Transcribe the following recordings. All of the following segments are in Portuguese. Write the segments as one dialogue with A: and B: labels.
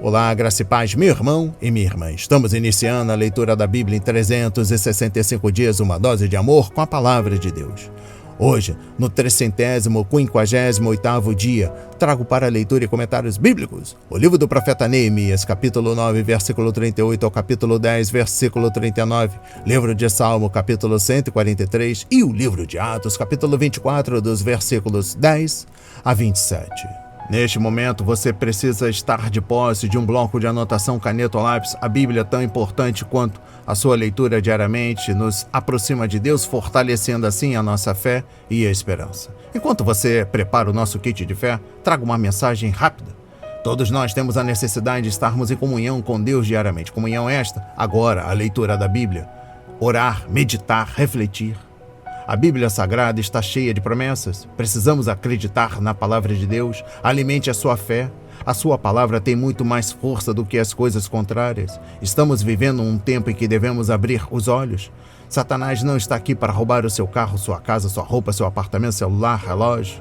A: Olá, graça e paz, meu irmão e minha irmã. Estamos iniciando a leitura da Bíblia em 365 dias, uma dose de amor com a Palavra de Deus. Hoje, no 358º dia, trago para leitura e comentários bíblicos o livro do profeta Neemias, capítulo 9, versículo 38 ao capítulo 10, versículo 39, livro de Salmo, capítulo 143 e o livro de Atos, capítulo 24, dos versículos 10 a 27. Neste momento, você precisa estar de posse de um bloco de anotação, caneta ou lápis. A Bíblia, tão importante quanto a sua leitura diariamente, nos aproxima de Deus, fortalecendo assim a nossa fé e a esperança. Enquanto você prepara o nosso kit de fé, trago uma mensagem rápida. Todos nós temos a necessidade de estarmos em comunhão com Deus diariamente. Comunhão esta, agora, a leitura da Bíblia. Orar, meditar, refletir. A Bíblia Sagrada está cheia de promessas. Precisamos acreditar na palavra de Deus. Alimente a sua fé. A sua palavra tem muito mais força do que as coisas contrárias. Estamos vivendo um tempo em que devemos abrir os olhos. Satanás não está aqui para roubar o seu carro, sua casa, sua roupa, seu apartamento, celular, relógio.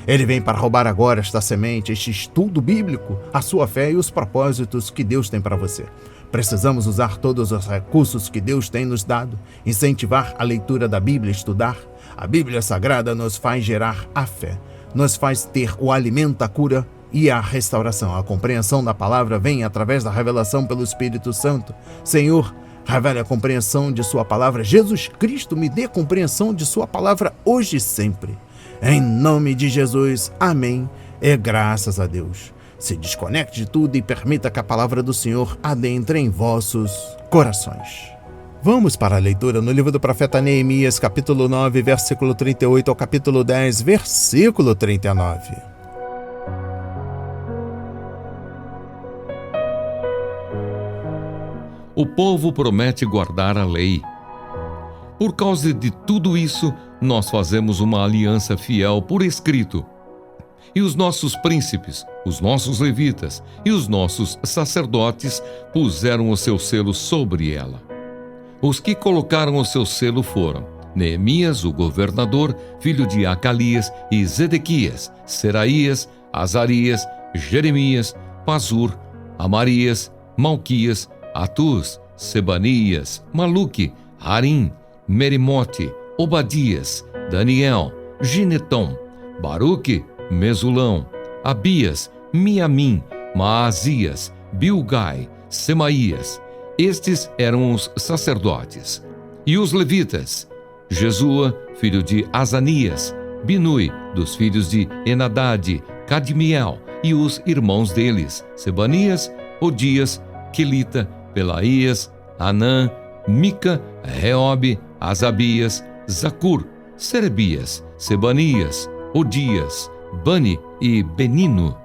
A: Ele vem para roubar agora esta semente, este estudo bíblico, a sua fé e os propósitos que Deus tem para você. Precisamos usar todos os recursos que Deus tem nos dado, incentivar a leitura da Bíblia, estudar. A Bíblia Sagrada nos faz gerar a fé, nos faz ter o alimento, a cura e a restauração. A compreensão da palavra vem através da revelação pelo Espírito Santo. Senhor, revele a compreensão de sua palavra. Jesus Cristo, me dê compreensão de sua palavra hoje e sempre. Em nome de Jesus, amém. E graças a Deus. Se desconecte de tudo e permita que a palavra do Senhor adentre em vossos corações. Vamos para a leitura no livro do profeta Neemias, capítulo 9, versículo 38 ao capítulo 10, versículo 39.
B: O povo promete guardar a lei. Por causa de tudo isso, nós fazemos uma aliança fiel por escrito. E os nossos príncipes, os nossos levitas e os nossos sacerdotes puseram o seu selo sobre ela. Os que colocaram o seu selo foram Neemias, o governador, filho de Acalias, e Zedequias, Seraías, Azarias, Jeremias, Pazur, Amarias, Malquias, Atuz, Sebanias, Maluque, Harim, Merimote, Obadias, Daniel, Gineton, Baruque, Mesulão, Abias, Miamim, Maasias, Bilgai, Semaías. Estes eram os sacerdotes. E os levitas: Jesua, filho de Azanias, Binui, dos filhos de Enadade, Cadmiel, e os irmãos deles, Sebanias, Odias, Quelita, Pelaías, Anã, Mica, Reobe, Asabias, Zacur, Serebias, Sebanias, Odias, Bani e Benino.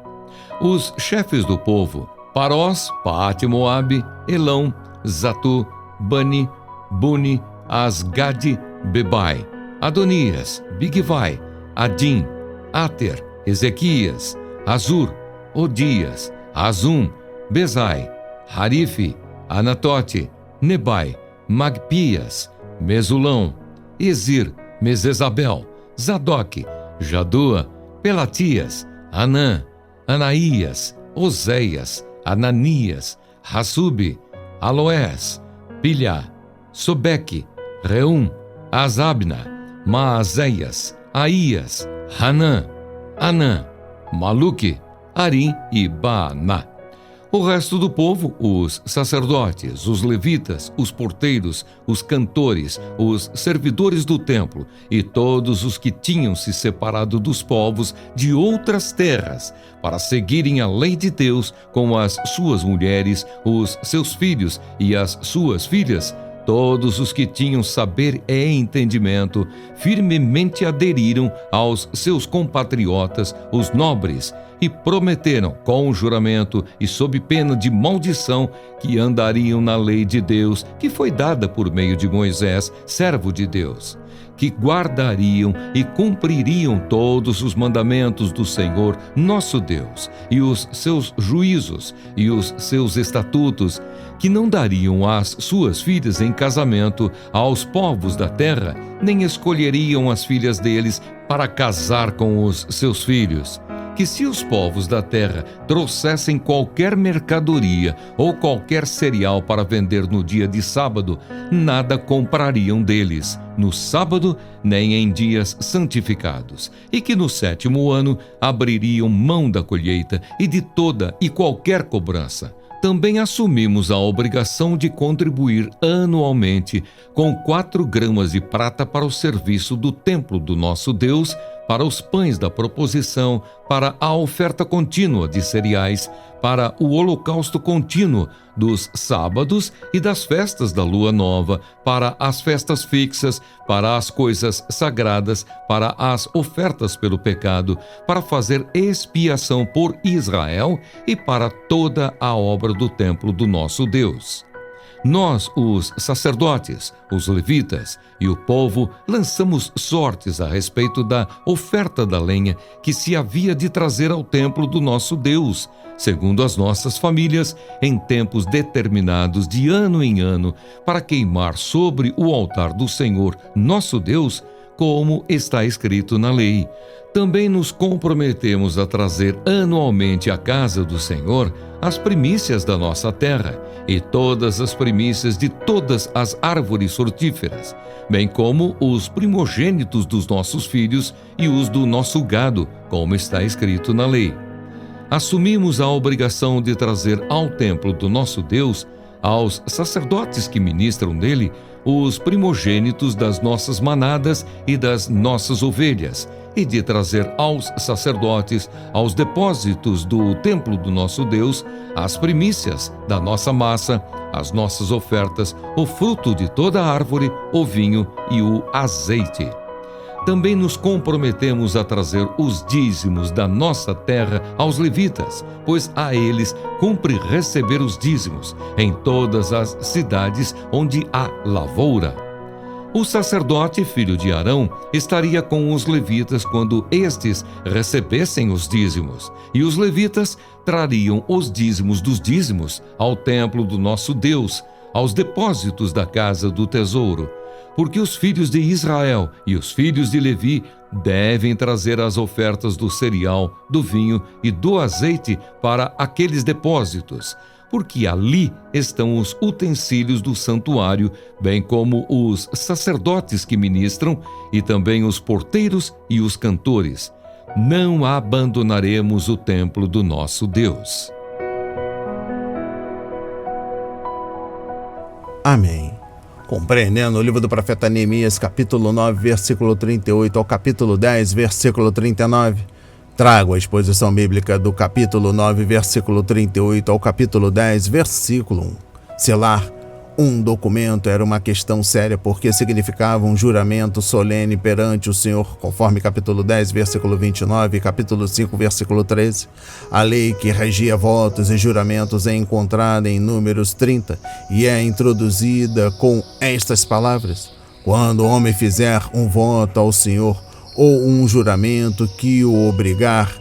B: Os chefes do povo: Parós, Paate-Moabe, Elão, Zatu, Bani, Buni, Asgade, Bebai, Adonias, Bigvai, Adim, Ater, Ezequias, Azur, Odias, Azum, Bezai, Harife, Anatote, Nebai, Magpias, Mesulão, Ezir, Mesezabel, Zadok, Jadua, Pelatias, Anã, Anaías, Oséias, Ananias, Hassube, Aloés, Pilha, Sobeque, Reum, Azabna, Maazéias, Aías, Hanã, Anã, Maluque, Arim e Baaná. O resto do povo, os sacerdotes, os levitas, os porteiros, os cantores, os servidores do templo e todos os que tinham se separado dos povos de outras terras para seguirem a lei de Deus com as suas mulheres, os seus filhos e as suas filhas, todos os que tinham saber e entendimento, firmemente aderiram aos seus compatriotas, os nobres, e prometeram com juramento e sob pena de maldição que andariam na lei de Deus, que foi dada por meio de Moisés, servo de Deus, que guardariam e cumpririam todos os mandamentos do Senhor, nosso Deus, e os seus juízos e os seus estatutos, que não dariam as suas filhas em casamento aos povos da terra, nem escolheriam as filhas deles para casar com os seus filhos. que se os povos da terra trouxessem qualquer mercadoria ou qualquer cereal para vender no dia de sábado, nada comprariam deles no sábado nem em dias santificados, e que no 7º ano abririam mão da colheita e de toda e qualquer cobrança. Também assumimos a obrigação de contribuir anualmente com 4 gramas de prata para o serviço do templo do nosso Deus, para os pães da proposição, para a oferta contínua de cereais, para o holocausto contínuo dos sábados e das festas da lua nova, para as festas fixas, para as coisas sagradas, para as ofertas pelo pecado, para fazer expiação por Israel e para toda a obra do templo do nosso Deus. Nós, os sacerdotes, os levitas e o povo, lançamos sortes a respeito da oferta da lenha que se havia de trazer ao templo do nosso Deus, segundo as nossas famílias, em tempos determinados de ano em ano, para queimar sobre o altar do Senhor, nosso Deus, como está escrito na lei. Também nos comprometemos a trazer anualmente à casa do Senhor as primícias da nossa terra e todas as primícias de todas as árvores frutíferas, bem como os primogênitos dos nossos filhos e os do nosso gado, como está escrito na lei. Assumimos a obrigação de trazer ao templo do nosso Deus, aos sacerdotes que ministram nele, os primogênitos das nossas manadas e das nossas ovelhas, e de trazer aos sacerdotes, aos depósitos do templo do nosso Deus, as primícias da nossa massa, as nossas ofertas, o fruto de toda a árvore, o vinho e o azeite. Também nos comprometemos a trazer os dízimos da nossa terra aos levitas, pois a eles cumpre receber os dízimos em todas as cidades onde há lavoura. O sacerdote, filho de Arão, estaria com os levitas quando estes recebessem os dízimos, e os levitas trariam os dízimos dos dízimos ao templo do nosso Deus, aos depósitos da casa do tesouro. Porque os filhos de Israel e os filhos de Levi devem trazer as ofertas do cereal, do vinho e do azeite para aqueles depósitos, porque ali estão os utensílios do santuário, bem como os sacerdotes que ministram, e também os porteiros e os cantores. Não abandonaremos o templo do nosso Deus.
A: Amém. Compreendendo o livro do profeta Neemias, capítulo 9, versículo 38 ao capítulo 10, versículo 39, trago a exposição bíblica do capítulo 9, versículo 38 ao capítulo 10, versículo 1. Selar um documento era uma questão séria porque significava um juramento solene perante o Senhor, conforme capítulo 10, versículo 29 e capítulo 5, versículo 13. A lei que regia votos e juramentos é encontrada em Números 30 e é introduzida com estas palavras: quando o homem fizer um voto ao Senhor ou um juramento que o obrigar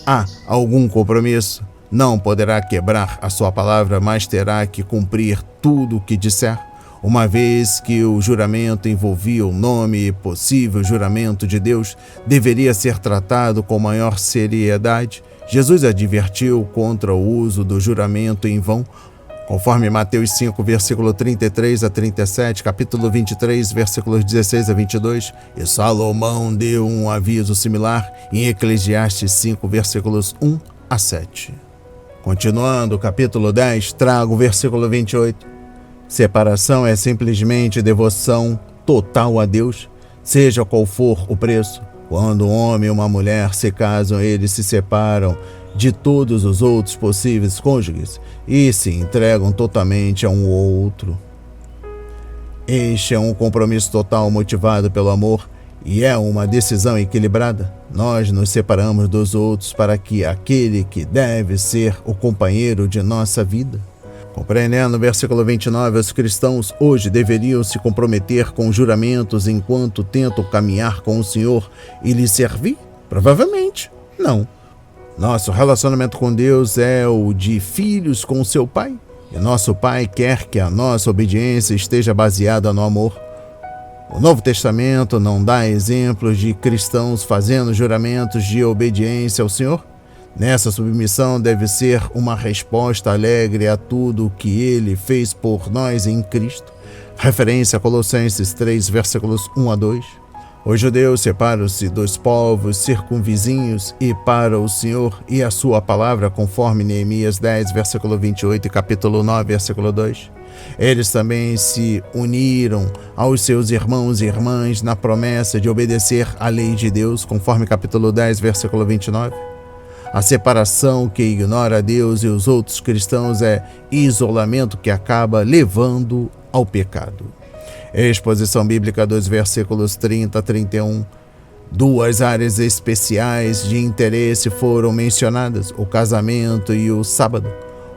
A: a algum compromisso, não poderá quebrar a sua palavra, mas terá que cumprir tudo o que disser. Uma vez que o juramento envolvia o nome e possível juramento de Deus, deveria ser tratado com maior seriedade. Jesus advertiu contra o uso do juramento em vão, conforme Mateus 5, versículo 33 a 37, capítulo 23, versículos 16 a 22, e Salomão deu um aviso similar em Eclesiastes 5, versículos 1 a 7. Continuando o capítulo 10, trago o versículo 28. Separação é simplesmente devoção total a Deus, seja qual for o preço. Quando um homem e uma mulher se casam, eles se separam de todos os outros possíveis cônjuges e se entregam totalmente a um outro. Este é um compromisso total motivado pelo amor e é uma decisão equilibrada. Nós nos separamos dos outros para que aquele que deve ser o companheiro de nossa vida. Compreendendo o versículo 29, os cristãos hoje deveriam se comprometer com juramentos enquanto tentam caminhar com o Senhor e lhe servir? Provavelmente não. Nosso relacionamento com Deus é o de filhos com seu Pai, e nosso Pai quer que a nossa obediência esteja baseada no amor. O Novo Testamento não dá exemplos de cristãos fazendo juramentos de obediência ao Senhor. Nessa submissão deve ser uma resposta alegre a tudo o que Ele fez por nós em Cristo. Referência a Colossenses 3, versículos 1 a 2. Os judeus separam-se dos povos circunvizinhos e para o Senhor e a sua palavra, conforme Neemias 10, versículo 28 e capítulo 9, versículo 2. Eles também se uniram aos seus irmãos e irmãs na promessa de obedecer à lei de Deus, conforme capítulo 10, versículo 29. A separação que ignora a Deus e os outros cristãos é isolamento que acaba levando ao pecado. Exposição bíblica dos versículos 30 a 31. Duas áreas especiais de interesse foram mencionadas: o casamento e o sábado.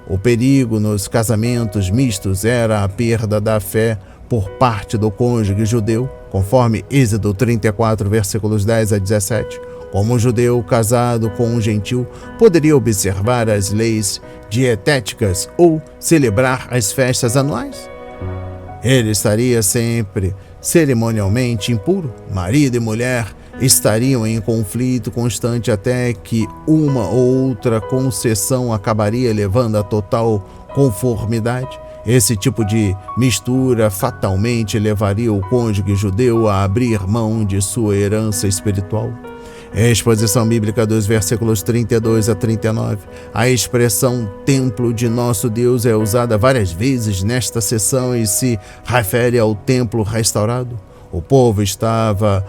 A: O perigo nos casamentos mistos era a perda da fé por parte do cônjuge judeu, conforme Êxodo 34, versículos 10 a 17. Como um judeu casado com um gentil poderia observar as leis dietéticas ou celebrar as festas anuais? Ele estaria sempre cerimonialmente impuro. Marido e mulher estariam em conflito constante até que uma ou outra concessão acabaria levando a total conformidade. Esse tipo de mistura fatalmente levaria o cônjuge judeu a abrir mão de sua herança espiritual. Exposição bíblica dos versículos 32 a 39. A expressão templo de nosso Deus é usada várias vezes nesta sessão e se refere ao templo restaurado. O povo estava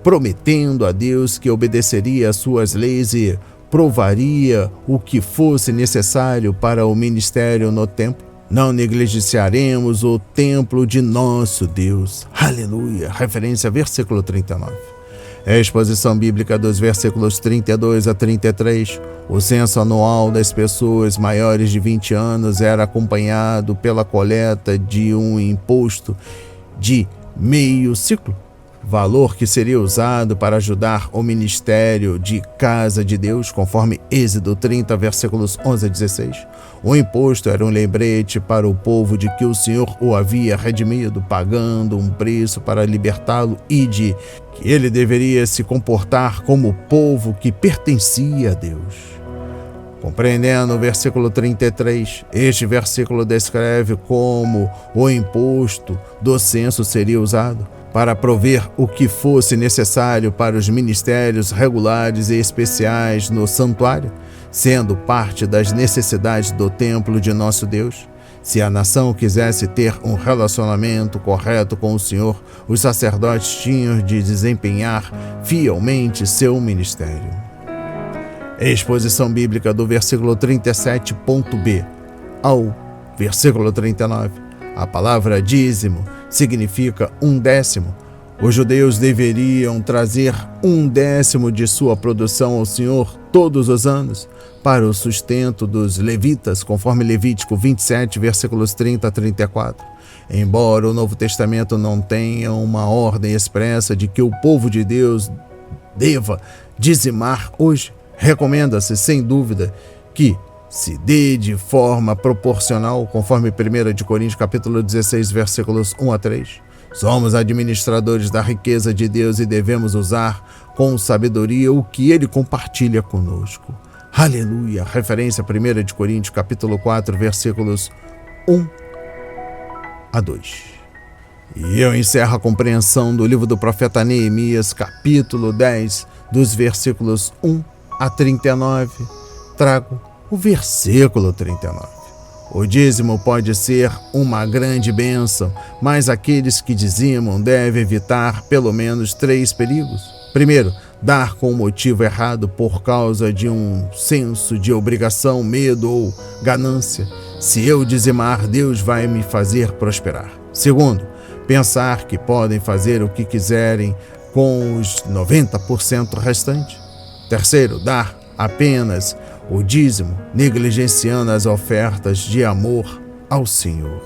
A: prometendo a Deus que obedeceria às suas leis e provaria o que fosse necessário para o ministério no templo. Não negligenciaremos o templo de nosso Deus. Aleluia. Referência versículo 39. Exposição bíblica dos versículos 32 a 33. O censo anual das pessoas maiores de 20 anos era acompanhado pela coleta de um imposto de meio ciclo, valor que seria usado para ajudar o ministério de Casa de Deus, conforme Êxodo 30, versículos 11 a 16. O imposto era um lembrete para o povo de que o Senhor o havia redimido, pagando um preço para libertá-lo e de que ele deveria se comportar como povo que pertencia a Deus. Compreendendo o versículo 33, este versículo descreve como o imposto do censo seria usado para prover o que fosse necessário para os ministérios regulares e especiais no santuário, sendo parte das necessidades do templo de nosso Deus. Se a nação quisesse ter um relacionamento correto com o Senhor, os sacerdotes tinham de desempenhar fielmente seu ministério. Exposição bíblica do versículo 37.b ao versículo 39. A palavra dízimo significa 1/10. Os judeus deveriam trazer 1/10 de sua produção ao Senhor todos os anos para o sustento dos levitas, conforme Levítico 27, versículos 30 a 34. Embora o Novo Testamento não tenha uma ordem expressa de que o povo de Deus deva dizimar hoje, recomenda-se, sem dúvida, que se dê de forma proporcional, conforme 1 Coríntios capítulo 16, versículos 1 a 3. Somos administradores da riqueza de Deus e devemos usar com sabedoria o que Ele compartilha conosco. Aleluia! Referência a 1 Coríntios capítulo 4, versículos 1 a 2. E eu encerro a compreensão do livro do profeta Neemias, capítulo 10, dos versículos 1 a 39. Trago o versículo 39. O dízimo pode ser uma grande bênção, mas aqueles que dizimam devem evitar pelo menos 3 perigos. Primeiro, dar com o motivo errado por causa de um senso de obrigação, medo ou ganância. Se eu dizimar, Deus vai me fazer prosperar. Segundo, pensar que podem fazer o que quiserem com os 90% restante. Terceiro, dar apenas o dízimo, negligenciando as ofertas de amor ao Senhor.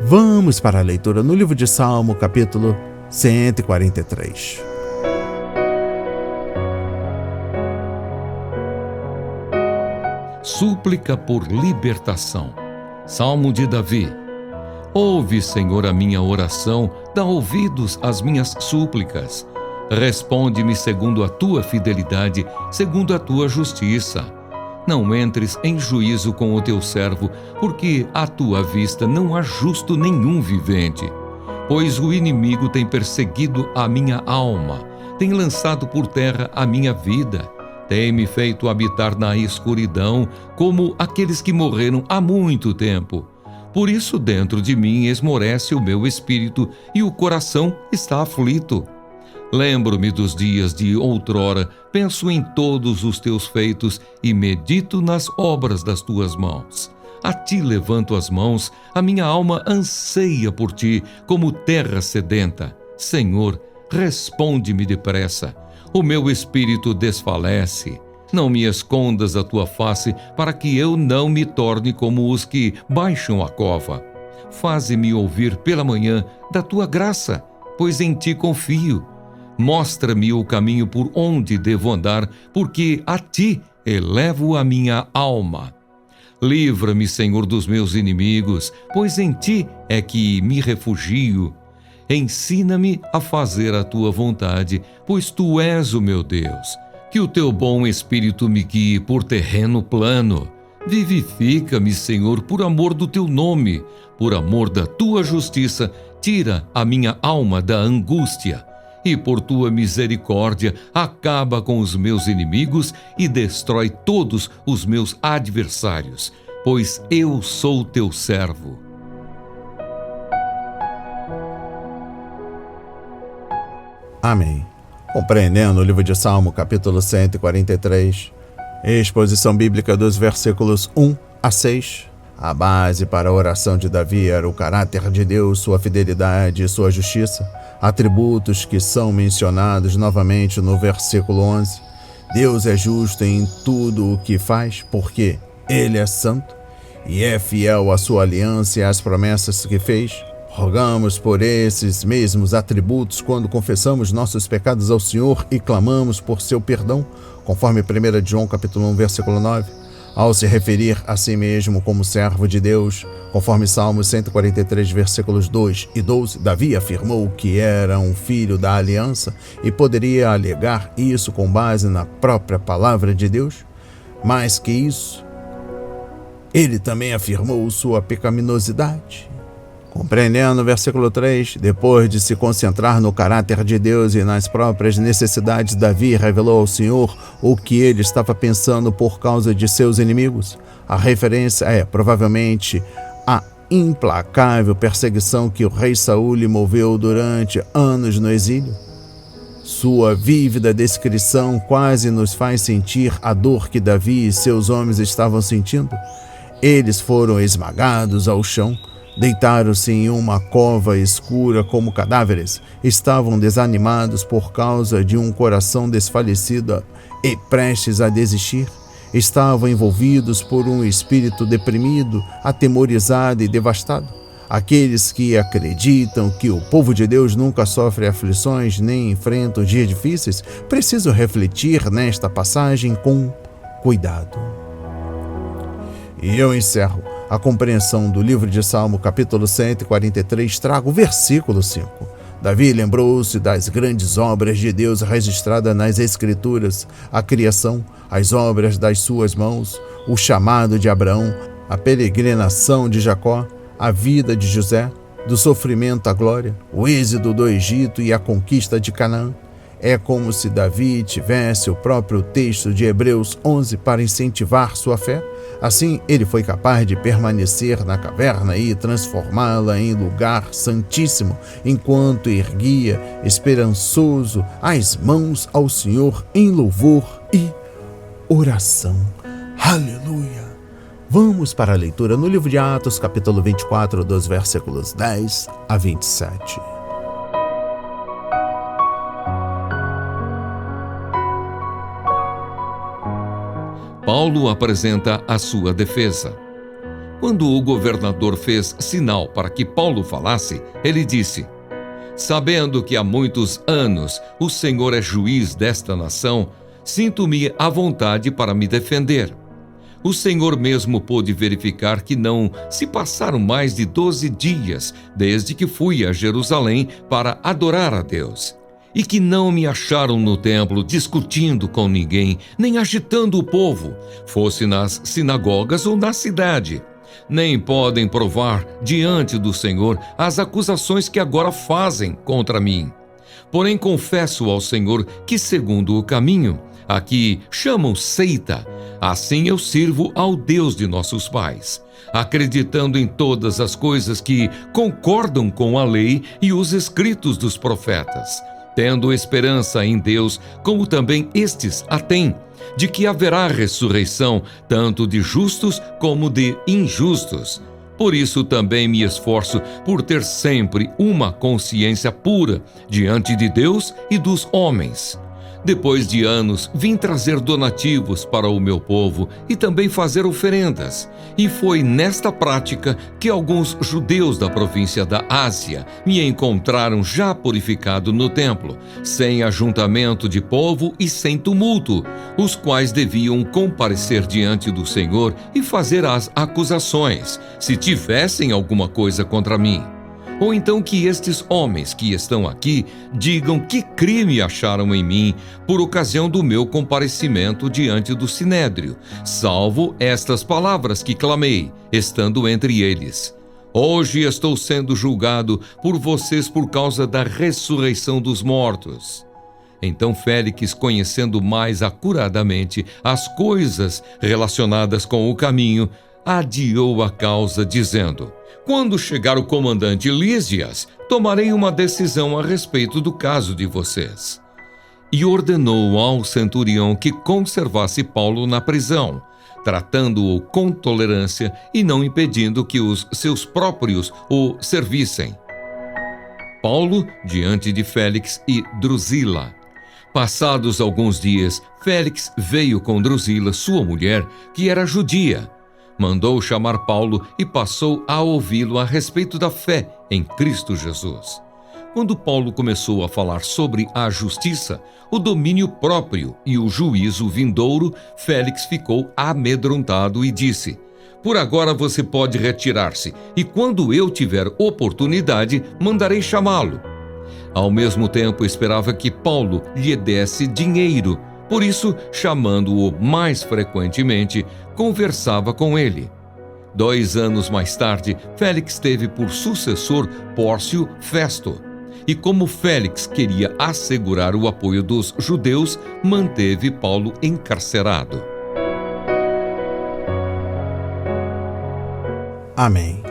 A: Vamos para a leitura no livro de Salmo, capítulo 143.
B: Súplica por libertação. Salmo de Davi. Ouve, Senhor, a minha oração, dá ouvidos às minhas súplicas. Responde-me segundo a tua fidelidade, segundo a tua justiça. Não entres em juízo com o teu servo, porque à tua vista não há justo nenhum vivente. Pois o inimigo tem perseguido a minha alma, tem lançado por terra a minha vida, tem-me feito habitar na escuridão, como aqueles que morreram há muito tempo. Por isso dentro de mim esmorece o meu espírito e o coração está aflito. Lembro-me dos dias de outrora, penso em todos os teus feitos e medito nas obras das tuas mãos. A ti levanto as mãos, a minha alma anseia por ti, como terra sedenta. Senhor, responde-me depressa. O meu espírito desfalece. Não me escondas a tua face, para que eu não me torne como os que baixam a cova. Faze-me ouvir pela manhã da tua graça, pois em ti confio. Mostra-me o caminho por onde devo andar, porque a ti elevo a minha alma. Livra-me, Senhor, dos meus inimigos, pois em ti é que me refugio. Ensina-me a fazer a tua vontade, pois tu és o meu Deus. Que o teu bom espírito me guie por terreno plano. Vivifica-me, Senhor, por amor do teu nome. Por amor da tua justiça, tira a minha alma da angústia. E por tua misericórdia, acaba com os meus inimigos e destrói todos os meus adversários, pois eu sou teu servo.
A: Amém. Compreendendo o livro de Salmo, capítulo 143, exposição bíblica dos versículos 1 a 6. A base para a oração de Davi era o caráter de Deus, sua fidelidade e sua justiça, atributos que são mencionados novamente no versículo 11. Deus é justo em tudo o que faz, porque Ele é santo e é fiel à sua aliança e às promessas que fez. Rogamos por esses mesmos atributos quando confessamos nossos pecados ao Senhor e clamamos por seu perdão, conforme 1 João capítulo 1, versículo 9. Ao se referir a si mesmo como servo de Deus, conforme Salmos 143, versículos 2 e 12, Davi afirmou que era um filho da aliança e poderia alegar isso com base na própria palavra de Deus. Mais que isso, ele também afirmou sua pecaminosidade. Compreendendo o versículo 3, depois de se concentrar no caráter de Deus e nas próprias necessidades, Davi revelou ao Senhor o que ele estava pensando por causa de seus inimigos. A referência é, provavelmente, a implacável perseguição que o rei Saul lhe moveu durante anos no exílio. Sua vívida descrição quase nos faz sentir a dor que Davi e seus homens estavam sentindo. Eles foram esmagados ao chão, deitaram-se em uma cova escura como cadáveres, estavam desanimados por causa de um coração desfalecido e prestes a desistir, estavam envolvidos por um espírito deprimido, atemorizado e devastado. Aqueles que acreditam que o povo de Deus nunca sofre aflições nem enfrenta dias difíceis, precisam refletir nesta passagem com cuidado. E eu encerro a compreensão do livro de Salmo, capítulo 143, trago o versículo 5. Davi lembrou-se das grandes obras de Deus registradas nas Escrituras, a criação, as obras das suas mãos, o chamado de Abraão, a peregrinação de Jacó, a vida de José, do sofrimento à glória, o êxodo do Egito e a conquista de Canaã. É como se Davi tivesse o próprio texto de Hebreus 11 para incentivar sua fé. Assim, ele foi capaz de permanecer na caverna e transformá-la em lugar santíssimo, enquanto erguia, esperançoso, as mãos ao Senhor em louvor e oração. Aleluia! Vamos para a leitura no livro de Atos, capítulo 24, dos versículos 10 a 27.
B: Paulo apresenta a sua defesa. Quando o governador fez sinal para que Paulo falasse, ele disse: "Sabendo que há muitos anos o Senhor é juiz desta nação, sinto-me à vontade para me defender. O Senhor mesmo pôde verificar que não se passaram mais de 12 dias desde que fui a Jerusalém para adorar a Deus. e que não me acharam no templo discutindo com ninguém, nem agitando o povo, fosse nas sinagogas ou na cidade. Nem podem provar diante do Senhor as acusações que agora fazem contra mim. Porém, confesso ao Senhor que, segundo o caminho, aqui chamam seita, assim eu sirvo ao Deus de nossos pais, acreditando em todas as coisas que concordam com a lei e os escritos dos profetas, tendo esperança em Deus, como também estes a têm, de que haverá ressurreição tanto de justos como de injustos. Por isso também me esforço por ter sempre uma consciência pura diante de Deus e dos homens. Depois de anos, vim trazer donativos para o meu povo e também fazer oferendas. E foi nesta prática que alguns judeus da província da Ásia me encontraram já purificado no templo, sem ajuntamento de povo e sem tumulto, os quais deviam comparecer diante do Senhor e fazer as acusações, se tivessem alguma coisa contra mim. Ou então que estes homens que estão aqui digam que crime acharam em mim por ocasião do meu comparecimento diante do Sinédrio, salvo estas palavras que clamei, estando entre eles: hoje estou sendo julgado por vocês por causa da ressurreição dos mortos. Então Félix, conhecendo mais acuradamente as coisas relacionadas com o caminho, adiou a causa, dizendo: quando chegar o comandante Lísias, tomarei uma decisão a respeito do caso de vocês. E ordenou ao centurião que conservasse Paulo na prisão, tratando-o com tolerância e não impedindo que os seus próprios o servissem. Paulo diante de Félix e Drusila. Passados alguns dias, Félix veio com Drusila, sua mulher, que era judia. Mandou chamar Paulo e passou a ouvi-lo a respeito da fé em Cristo Jesus. Quando Paulo começou a falar sobre a justiça, o domínio próprio e o juízo vindouro, Félix ficou amedrontado e disse: por agora você pode retirar-se, e quando eu tiver oportunidade, mandarei chamá-lo. Ao mesmo tempo, esperava que Paulo lhe desse dinheiro. Por isso, chamando-o mais frequentemente, conversava com ele. 2 anos mais tarde, Félix teve por sucessor Pórcio Festo. E como Félix queria assegurar o apoio dos judeus, manteve Paulo encarcerado.
A: Amém.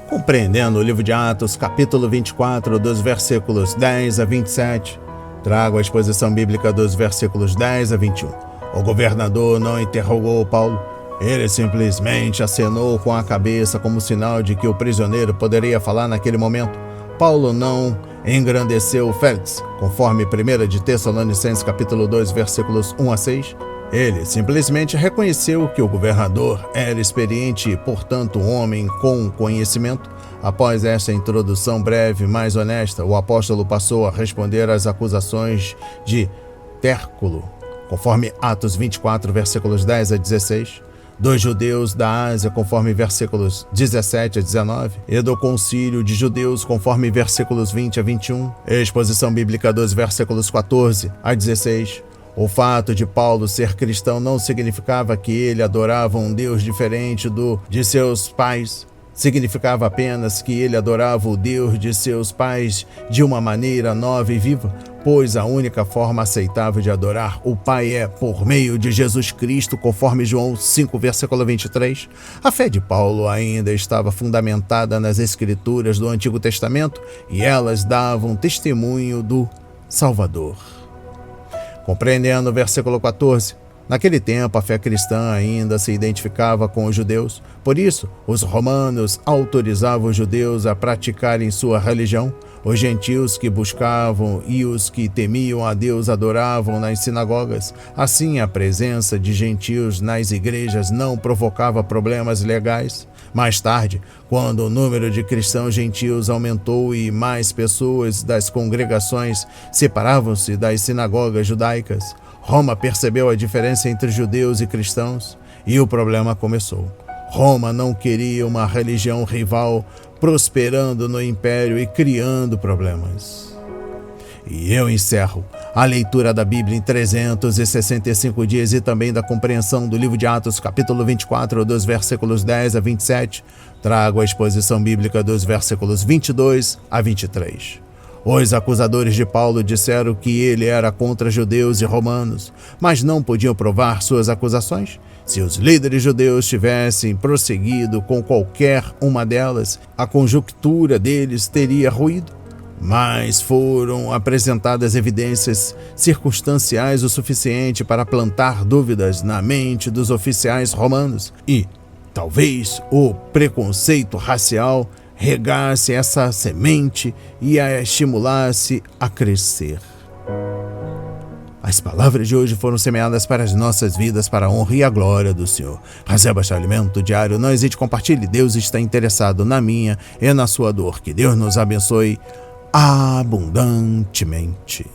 A: Compreendendo o livro de Atos, capítulo 24, dos versículos 10 a 27, trago a exposição bíblica dos versículos 10 a 21. O governador não interrogou Paulo, ele simplesmente acenou com a cabeça como sinal de que o prisioneiro poderia falar naquele momento. Paulo não engrandeceu Félix, conforme 1 de Tessalonicenses capítulo 2, versículos 1 a 6. Ele simplesmente reconheceu que o governador era experiente e, portanto, um homem com conhecimento. Após esta introdução breve, mas honesta, o apóstolo passou a responder às acusações de Térculo, conforme Atos 24, versículos 10 a 16, dos judeus da Ásia, conforme versículos 17 a 19, e do concílio de judeus, conforme versículos 20 a 21, exposição bíblica dos versículos 14 a 16, o fato de Paulo ser cristão não significava que ele adorava um Deus diferente do de seus pais. Significava apenas que ele adorava o Deus de seus pais de uma maneira nova e viva, pois a única forma aceitável de adorar o Pai é por meio de Jesus Cristo, conforme João 5, versículo 23. A fé de Paulo ainda estava fundamentada nas Escrituras do Antigo Testamento e elas davam testemunho do Salvador. Compreendendo o versículo 14, naquele tempo a fé cristã ainda se identificava com os judeus, por isso os romanos autorizavam os judeus a praticarem sua religião, os gentios que buscavam e os que temiam a Deus adoravam nas sinagogas. Assim, a presença de gentios nas igrejas não provocava problemas legais. Mais tarde, quando o número de cristãos gentios aumentou e mais pessoas das congregações separavam-se das sinagogas judaicas, Roma percebeu a diferença entre judeus e cristãos e o problema começou. Roma não queria uma religião rival prosperando no império e criando problemas. E eu encerro a leitura da Bíblia em 365 dias e também da compreensão do livro de Atos, capítulo 24, dos versículos 10 a 27. Trago a exposição bíblica dos versículos 22 a 23. Os acusadores de Paulo disseram que ele era contra judeus e romanos, mas não podiam provar suas acusações. Se os líderes judeus tivessem prosseguido com qualquer uma delas, a conjectura deles teria ruído. Mas foram apresentadas evidências circunstanciais o suficiente para plantar dúvidas na mente dos oficiais romanos e, talvez, o preconceito racial regasse essa semente e a estimulasse a crescer. As palavras de hoje foram semeadas para as nossas vidas, para a honra e a glória do Senhor. Receba este alimento diário, não hesite, compartilhe. Deus está interessado na minha e na sua dor. Que Deus nos abençoe abundantemente.